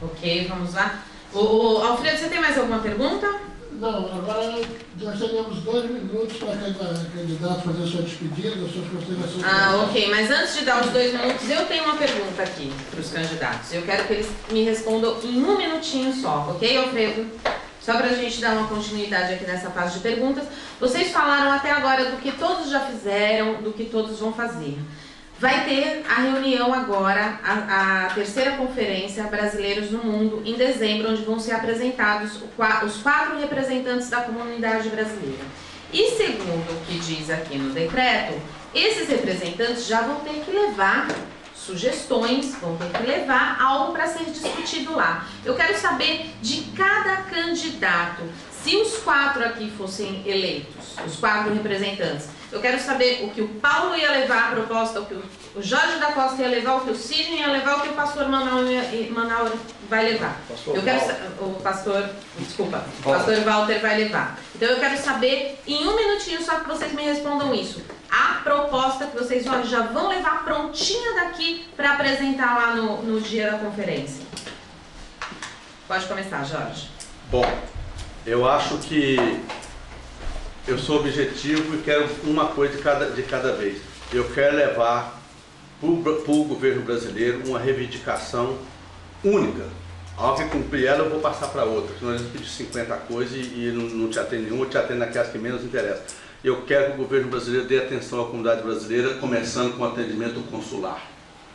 Ok, vamos lá. Alfredo, você tem mais alguma pergunta? Não, agora nós teremos 2 minutos para cada candidato fazer sua despedida, suas considerações. Ok, mas antes de dar os 2 minutos, eu tenho uma pergunta aqui para os candidatos. Eu quero que eles me respondam em 1 minutinho só, ok, Alfredo? Só para a gente dar uma continuidade aqui nessa fase de perguntas. Vocês falaram até agora do que todos já fizeram, do que todos vão fazer. Vai ter a reunião agora, a 3ª Conferência Brasileiros no Mundo, em dezembro, onde vão ser apresentados os 4 representantes da comunidade brasileira. E segundo o que diz aqui no decreto, esses representantes já vão ter que levar sugestões, vão ter que levar algo para ser discutido lá. Eu quero saber de cada candidato, se os 4 aqui fossem eleitos, os 4 representantes, eu quero saber o que o Paulo ia levar a proposta, o que o Jorge da Costa ia levar, o que o Sidney ia levar, o que o pastor Manaur vai levar. O pastor Walter vai levar. Então eu quero saber, em 1 minutinho só, que vocês me respondam isso. A proposta que vocês já vão levar prontinha daqui para apresentar lá no dia da conferência. Pode começar, Jorge. Bom, eu acho que eu sou objetivo e quero uma coisa de cada vez. Eu quero levar para o governo brasileiro uma reivindicação única. Ao que cumprir ela, eu vou passar para outra. Senão eles pedem 50 coisas e não te atende nenhuma, eu te atendo naquelas que menos interessam. Eu quero que o governo brasileiro dê atenção à comunidade brasileira, começando com o atendimento consular.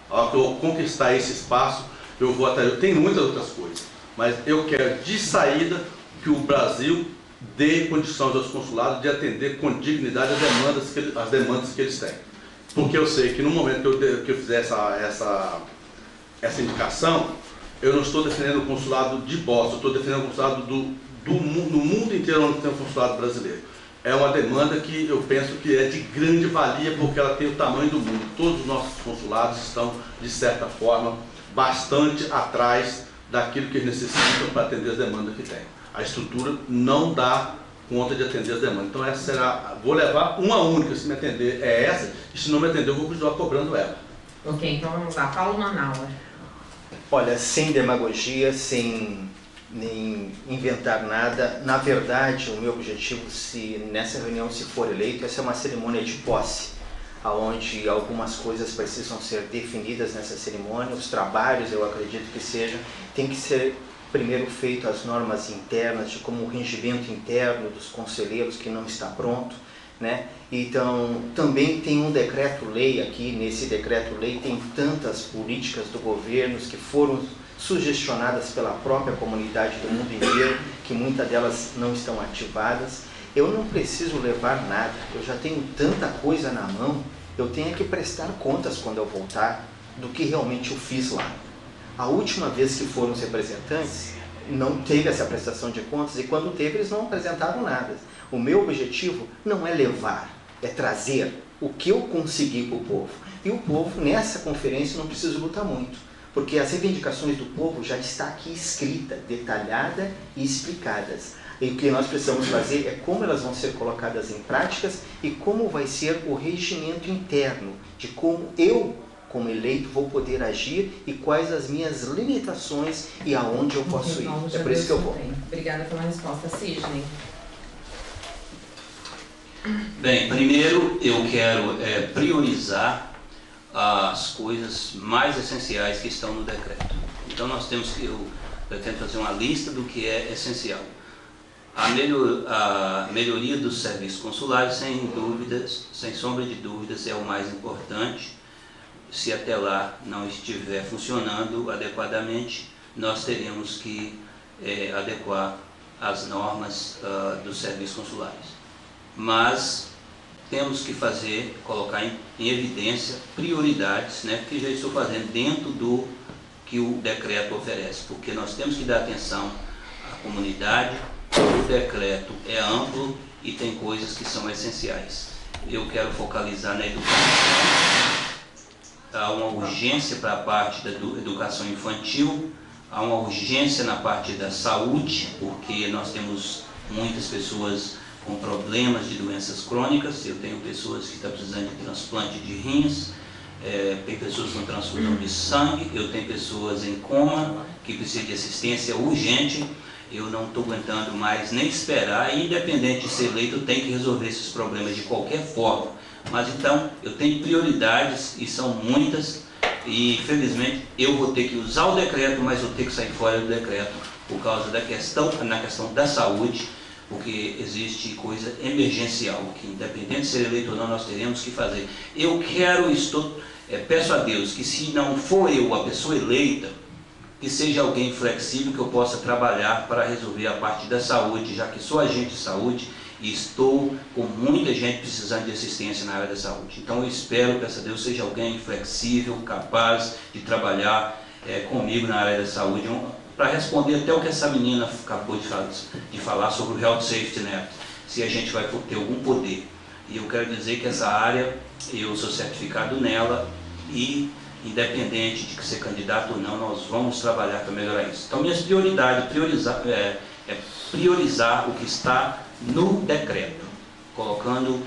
Ao que eu conquistar esse espaço, eu vou atrás. Eu tenho muitas outras coisas, mas eu quero, de saída, que o Brasil dê condições aos consulados de atender com dignidade as demandas que eles têm. Porque eu sei que no momento que eu fizer essa indicação, eu não estou defendendo o consulado de Boston, eu estou defendendo o consulado no mundo inteiro onde tem o consulado brasileiro. É uma demanda que eu penso que é de grande valia, porque ela tem o tamanho do mundo. Todos os nossos consulados estão, de certa forma, bastante atrás daquilo que eles necessitam para atender as demandas que têm. A estrutura não dá conta de atender as demandas. Então essa será, vou levar uma única, se me atender é essa, e se não me atender eu vou continuar cobrando ela. Ok, então vamos lá, Paulo Manaur. Olha, sem demagogia, sem nem inventar nada, na verdade o meu objetivo, se nessa reunião se for eleito, essa é uma cerimônia de posse, onde algumas coisas precisam ser definidas nessa cerimônia, os trabalhos, eu acredito que seja, tem que ser primeiro feito as normas internas, de como o regimento interno dos conselheiros que não está pronto, né? Então, também tem um decreto-lei aqui, nesse decreto-lei tem tantas políticas do governo que foram sugestionadas pela própria comunidade do mundo inteiro, que muitas delas não estão ativadas. eu não preciso levar nada, eu já tenho tanta coisa na mão, eu tenho que prestar contas quando eu voltar do que realmente eu fiz lá. A última vez que foram os representantes, não teve essa prestação de contas, e quando teve, eles não apresentaram nada. O meu objetivo não é levar, é trazer o que eu consegui para o povo. E o povo, nessa conferência, não precisa lutar muito, porque as reivindicações do povo já está aqui escrita, detalhada e explicadas. E o que nós precisamos fazer é como elas vão ser colocadas em práticas e como vai ser o regimento interno, de como eu, como eleito, vou poder agir e quais as minhas limitações e aonde eu posso ir. É por isso que eu vou. Obrigada pela resposta, Sidney. Bem, primeiro eu quero priorizar as coisas mais essenciais que estão no decreto. Então nós temos que, eu pretendo fazer uma lista do que é essencial. A melhoria dos serviços consulares, sem dúvidas, sem sombra de dúvidas, é o mais importante. Se até lá não estiver funcionando adequadamente, nós teremos que adequar as normas dos serviços consulares. Mas temos que colocar em evidência prioridades, né, que já estou fazendo dentro do que o decreto oferece, porque nós temos que dar atenção à comunidade. O decreto é amplo e tem coisas que são essenciais. Eu quero focalizar na educação. Há uma urgência para a parte da educação infantil, há uma urgência na parte da saúde, porque nós temos muitas pessoas com problemas de doenças crônicas. Eu tenho pessoas que estão precisando de transplante de rins, tem pessoas com transfusão de sangue, eu tenho pessoas em coma que precisam de assistência urgente. Eu não estou aguentando mais nem esperar, e independente de ser eleito, eu tenho que resolver esses problemas de qualquer forma. Mas então, eu tenho prioridades, e são muitas, e infelizmente eu vou ter que usar o decreto, mas vou ter que sair fora do decreto, por causa da questão da saúde, porque existe coisa emergencial, que independente de ser eleito ou não, nós teremos que fazer. Eu peço a Deus que, se não for eu a pessoa eleita, que seja alguém flexível, que eu possa trabalhar para resolver a parte da saúde, já que sou agente de saúde e estou com muita gente precisando de assistência na área da saúde. Então eu espero, peço a Deus, seja alguém flexível, capaz de trabalhar comigo na área da saúde, para responder até o que essa menina acabou de falar sobre o Health Safety Net, se a gente vai ter algum poder. E eu quero dizer que essa área, eu sou certificado nela, e independente de ser candidato ou não, nós vamos trabalhar para melhorar isso. Então, minhas prioridades, priorizar o que está no decreto, colocando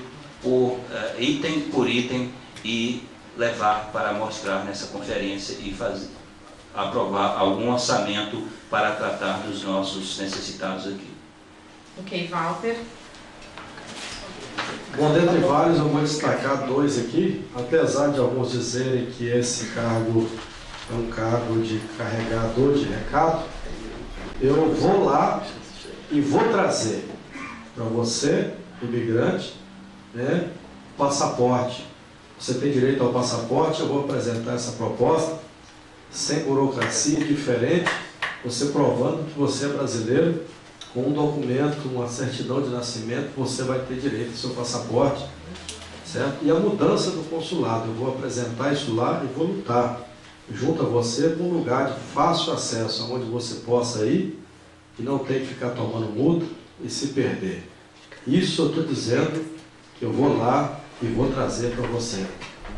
item por item e levar para mostrar nessa conferência e aprovar algum orçamento para tratar dos nossos necessitados aqui. Ok, Walter. Bom, dentre vários eu vou destacar dois aqui, apesar de alguns dizerem que esse cargo é um cargo de carregador de recado. Eu vou lá e vou trazer para você, imigrante, né, passaporte. Você tem direito ao passaporte, eu vou apresentar essa proposta, sem burocracia, diferente, você provando que você é brasileiro, com um documento, uma certidão de nascimento, você vai ter direito ao seu passaporte, certo? E a mudança do consulado, eu vou apresentar isso lá e vou lutar junto a você para um lugar de fácil acesso, onde você possa ir e não tem que ficar tomando multa e se perder. Isso eu estou dizendo que eu vou lá e vou trazer para você.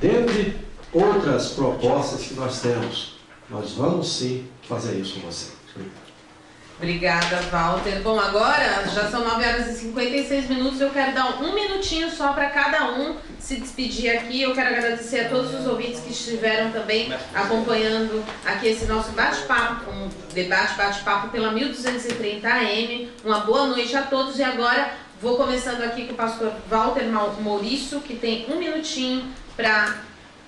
Dentre outras propostas que nós temos, nós vamos sim fazer isso com você. Obrigada, Walter. Bom, agora já são 9h56, eu quero dar um minutinho só para cada um se despedir aqui. Eu quero agradecer a todos os ouvintes que estiveram também acompanhando aqui esse nosso bate-papo, um debate bate-papo pela 1230 AM. Uma boa noite a todos, e agora vou começando aqui com o pastor Walter Maurício, que tem um minutinho para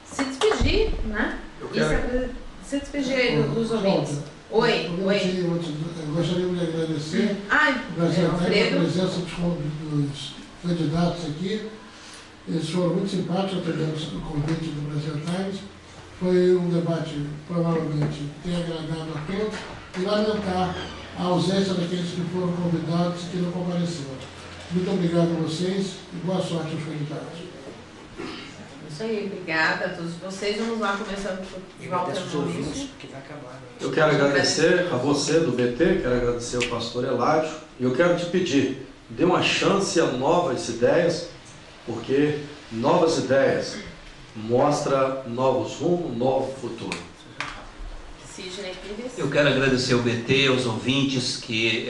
se despedir, né? Se despedir aí dos ouvintes. Oi. Eu gostaria de agradecer a presença dos candidatos aqui. Eles foram muito simpáticos, atendendo o convite do Brasil Times. Foi um debate, provavelmente, que tem agradado a todos, e lamentar a ausência daqueles que foram convidados e que não compareceram. Muito obrigado a vocês e boa sorte aos candidatos. Isso aí, obrigada a todos vocês. Vamos lá, começando por Walter Maurício. Eu quero agradecer a você do BT, quero agradecer ao pastor Eládio, e eu quero te pedir, dê uma chance a novas ideias, porque novas ideias mostram novos rumos, novo futuro. Eu quero agradecer ao BT, aos ouvintes que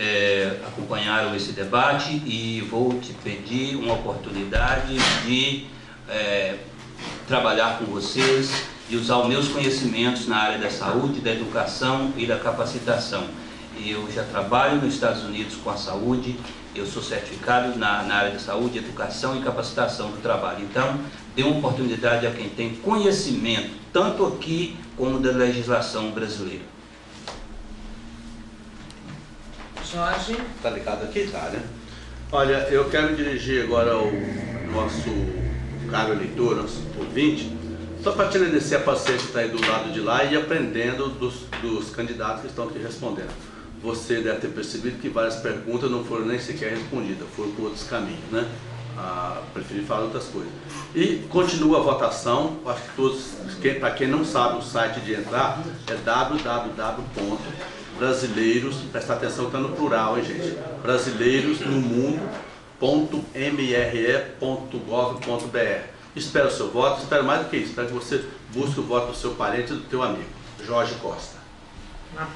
acompanharam esse debate, e vou te pedir uma oportunidade de trabalhar com vocês e usar os meus conhecimentos na área da saúde, da educação e da capacitação. Eu já trabalho nos Estados Unidos com a saúde, eu sou certificado na área de saúde, educação e capacitação do trabalho. Então, dê uma oportunidade a quem tem conhecimento, tanto aqui como da legislação brasileira. Jorge. Tá ligado aqui? Tá, né? Olha, eu quero dirigir agora ao nosso caro eleitor, nosso ouvinte, só para te agradecer a paciência que está aí do lado de lá e aprendendo dos candidatos que estão aqui respondendo. Você deve ter percebido que várias perguntas não foram nem sequer respondidas, foram por outros caminhos, né? Preferi falar outras coisas. E continua a votação, acho que todos, para quem não sabe, o site de entrar é www.brasileiros, presta atenção que está no plural, hein, gente? brasileirosnomundo.mre.gov.br. Espero o seu voto, espero mais do que isso, espero que você busque o voto do seu parente e do teu amigo. Jorge Costa.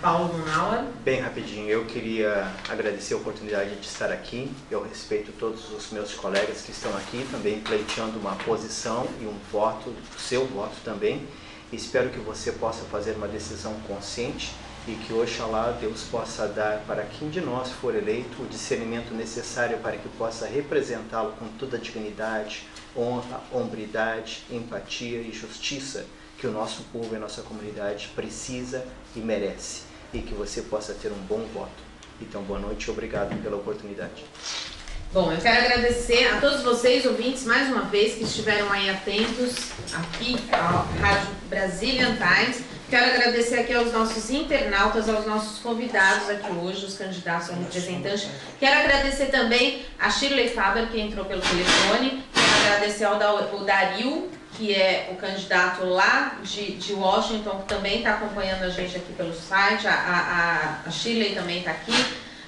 Paulo Munauer. Bem rapidinho, eu queria agradecer a oportunidade de estar aqui. Eu respeito todos os meus colegas que estão aqui, também pleiteando uma posição e um voto, o seu voto também. Espero que você possa fazer uma decisão consciente e que Oxalá Deus possa dar para quem de nós for eleito o discernimento necessário para que possa representá-lo com toda a dignidade, honra, hombridade, empatia e justiça que o nosso povo e a nossa comunidade precisa e merece, e que você possa ter um bom voto. Então, boa noite e obrigado pela oportunidade. Bom, eu quero agradecer a todos vocês, ouvintes, mais uma vez, que estiveram aí atentos aqui à Rádio Brazilian Times. Quero agradecer aqui aos nossos internautas, aos nossos convidados aqui hoje, os candidatos a representantes. Quero agradecer também a Shirley Faber, que entrou pelo telefone. Quero agradecer ao Dario, que é o candidato lá de Washington, que também está acompanhando a gente aqui pelo site. A Shirley também está aqui.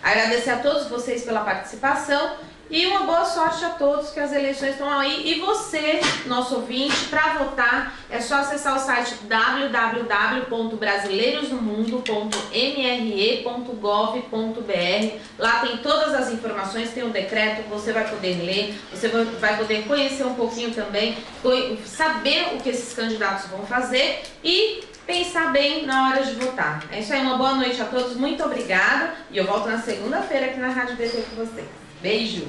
Agradecer a todos vocês pela participação e uma boa sorte a todos, que as eleições estão aí. E você, nosso ouvinte, para votar é só acessar o site www.brasileirosnomundo.mre.gov.br. Lá tem todas as informações, tem um decreto, você vai poder ler, você vai poder conhecer um pouquinho também, saber o que esses candidatos vão fazer e pensar bem na hora de votar. É isso aí, uma boa noite a todos, muito obrigada. E eu volto na segunda-feira aqui na Rádio BT com vocês. Beijo!